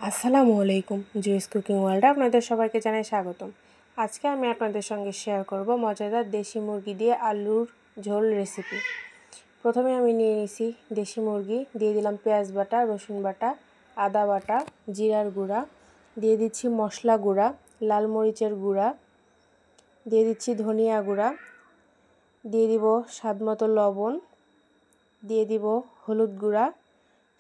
আসসালামু আলাইকুম। Juice cooking ওয়ার্ল্ডে আপনাদের সবাইকে জানাই স্বাগতম। আজকে আমি আপনাদের সঙ্গে শেয়ার করব মজাদার দেশি মুরগি দিয়ে আলুর ঝোল রেসিপি। প্রথমে আমি নিয়ে নিয়েছি দেশি মুরগি, দিয়ে দিলাম পেঁয়াজ বাটা, রসুন বাটা, আদা বাটা, জিরার গুঁড়া, দিয়ে দিচ্ছি মশলা গুঁড়া, লাল মরিচের গুঁড়া, দিয়ে দিচ্ছি ধনিয়া গুঁড়া, দিয়ে দিব স্বাদমতো লবণ, দিয়ে দিব হলুদ গুঁড়া।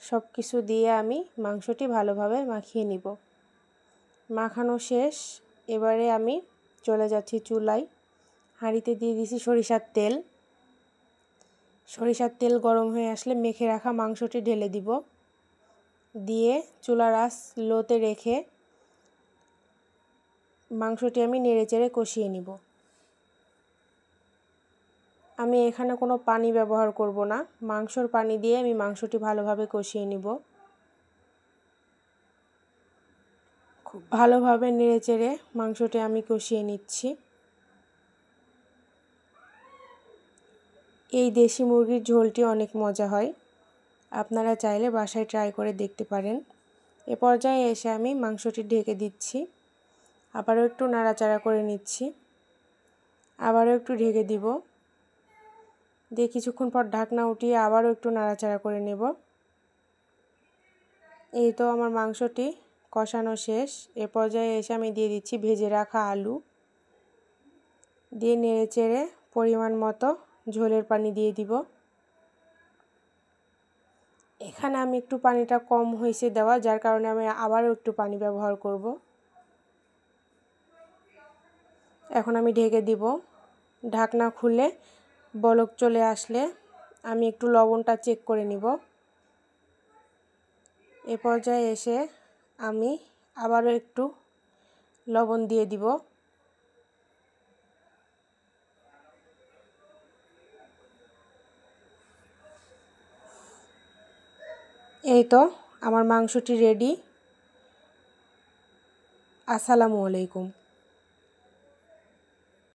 সব কিছু দিয়ে আমি মাংসটি ভালোভাবে মাখিয়ে নিব। মাখানো শেষ। এবারে আমি চলে যাচ্ছি চুলায়। হাঁড়িতে দিয়ে দিয়েছি সরিষার তেল। সরিষার তেল গরম হয়ে আসলে মেখে রাখা মাংসটি ঢেলে দিব। দিয়ে চুলার আঁচ লোতে রেখে মাংসটি আমি নেড়েচেড়ে কষিয়ে নিব। আমি এখানে কোনো পানি ব্যবহার করব না, মাংসর পানি দিয়ে আমি মাংসটি ভালোভাবে কষিয়ে নিব। খুব ভালোভাবে নেড়েচেড়ে মাংসটি আমি কষিয়ে নিচ্ছি। এই দেশি মুরগির ঝোলটি অনেক মজা হয়, আপনারা চাইলে বাসায় ট্রাই করে দেখতে পারেন। এ পর্যায়ে এসে আমি মাংসটি ঢেকে দিচ্ছি, আবারও একটু নাড়াচাড়া করে নিচ্ছি, আবারও একটু ঢেকে দিব। দিয়ে কিছুক্ষণ পর ঢাকনা উঠিয়ে আবারও একটু নাড়াচাড়া করে নেব। এই তো আমার মাংসটি কষানো শেষ। এ পর্যায়ে এসে আমি দিয়ে দিচ্ছি ভেজে রাখা আলু, দিয়ে নেড়েচেড়ে পরিমাণ মতো ঝোলের পানি দিয়ে দিব। এখানে আমি একটু পানিটা কম হয়েছে দেওয়া, যার কারণে আমি আবারও একটু পানি ব্যবহার করব। এখন আমি ঢেকে দিব। ঢাকনা খুলে বলক চলে আসলে আমি একটু লবণটা চেক করে নিব। এ পর্যায়ে এসে আমি আবারও একটু লবণ দিয়ে দিব। এই তো আমার মাংসটি রেডি। আসসালামু আলাইকুম।